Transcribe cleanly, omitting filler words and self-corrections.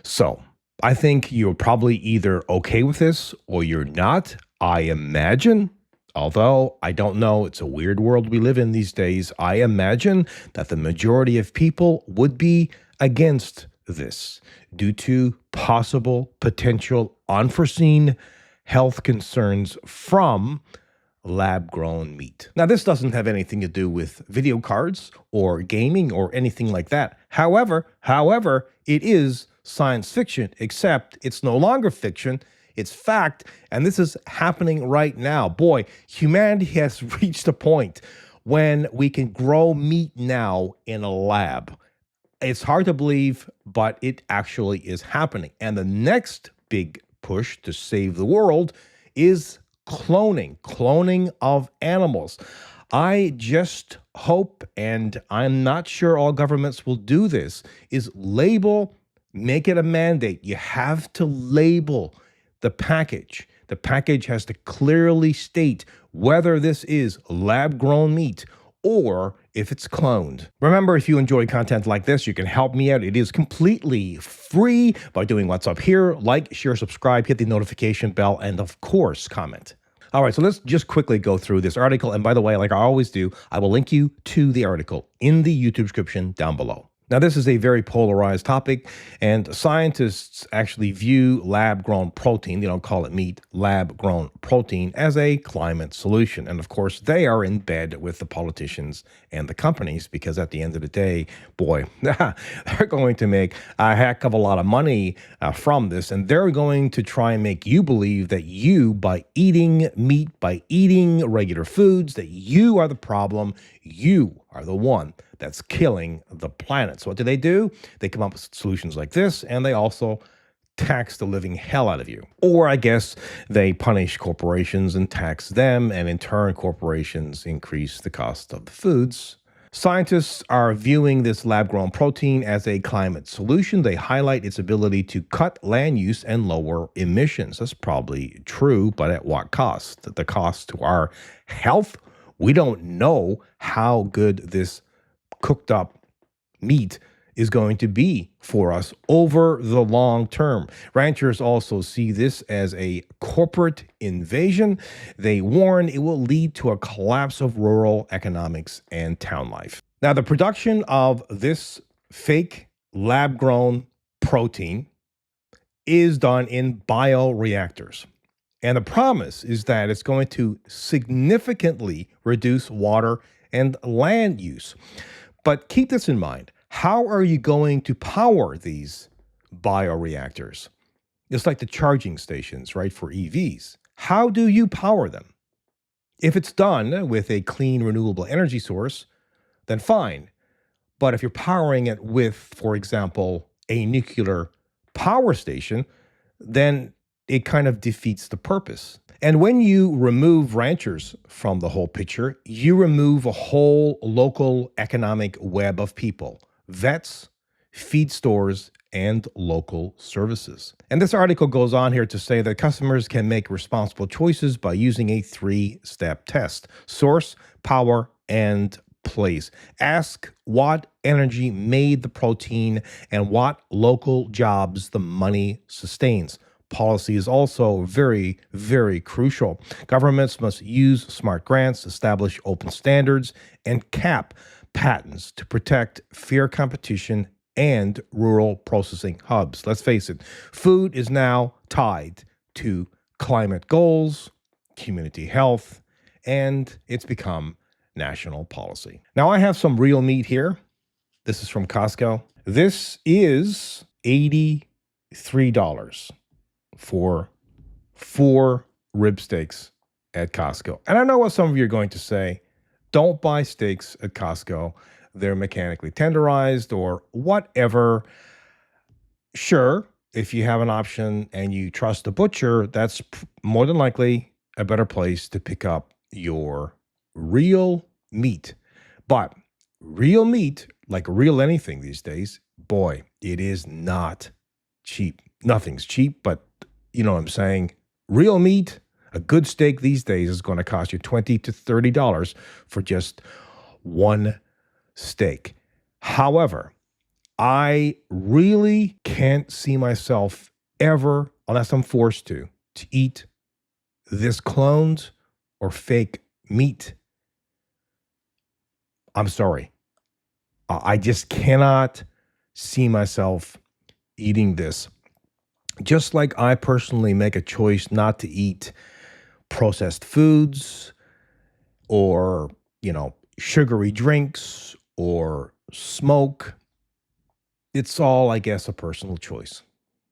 So I think you're probably either okay with this or you're not. I imagine, although I don't know, it's a weird world we live in these days. I imagine that the majority of people would be against this due to possible, potential, unforeseen health concerns from lab grown meat. Now, this doesn't have anything to do with video cards or gaming or anything like that. However, it is science fiction, except it's no longer fiction. It's fact, and this is happening right now. Boy, humanity has reached a point when we can grow meat now in a lab. It's hard to believe, but it actually is happening. And the next big push to save the world is cloning of animals. I just hope, and I'm not sure all governments will do this, is label, make it a mandate. You have to label the package. The package has to clearly state whether this is lab-grown meat or if it's cloned. Remember, if you enjoy content like this, you can help me out. It is completely free by doing what's up here. Like, share, subscribe, hit the notification bell, and of course, comment. All right, so let's just quickly go through this article. And by the way, like I always do, I will link you to the article in the YouTube description down below. Now, this is a very polarized topic, and scientists actually view lab-grown protein, they don't call it meat, lab-grown protein, as a climate solution. And of course, they are in bed with the politicians and the companies because at the end of the day, boy, they're going to make a heck of a lot of money from this, and they're going to try and make you believe that you, by eating meat, by eating regular foods, that you are the problem, you are the one that's killing the planet. So what do? They come up with solutions like this, and they also tax the living hell out of you. Or I guess they punish corporations and tax them, and in turn, corporations increase the cost of the foods. Scientists are viewing this lab-grown protein as a climate solution. They highlight its ability to cut land use and lower emissions. That's probably true, but at what cost? The cost to our health? We don't know how good this cooked up meat is going to be for us over the long term. Ranchers also see this as a corporate invasion. They warn it will lead to a collapse of rural economics and town life. Now, the production of this fake lab-grown protein is done in bioreactors. And the promise is that it's going to significantly reduce water and land use. But keep this in mind. How are you going to power these bioreactors? It's like the charging stations, right, for EVs. How do you power them? If it's done with a clean, renewable energy source, then fine. But if you're powering it with, for example, a nuclear power station, then it kind of defeats the purpose. And when you remove ranchers from the whole picture, you remove a whole local economic web of people, vets, feed stores, and local services. And this article goes on here to say that customers can make responsible choices by using a 3-step test: source, power, and place. Ask what energy made the protein and what local jobs the money sustains. Policy is also very, very crucial. Governments must use smart grants, establish open standards, and cap patents to protect fair competition and rural processing hubs. Let's face it, food is now tied to climate goals, community health, and it's become national policy. Now, I have some real meat here. This is from Costco. This is $83 for 4 rib steaks at Costco. And I know what some of you are going to say. Don't buy steaks at Costco. They're mechanically tenderized or whatever. Sure, if you have an option and you trust the butcher, that's more than likely a better place to pick up your real meat. But real meat, like real anything these days, boy, it is not cheap. Nothing's cheap, but you know what I'm saying? Real meat, a good steak these days is going to cost you $20 to $30 for just one steak. However, I really can't see myself ever, unless I'm forced to eat this cloned or fake meat. I'm sorry. I just cannot see myself eating this. Just like I personally make a choice not to eat processed foods or, sugary drinks or smoke. It's all, I guess, a personal choice.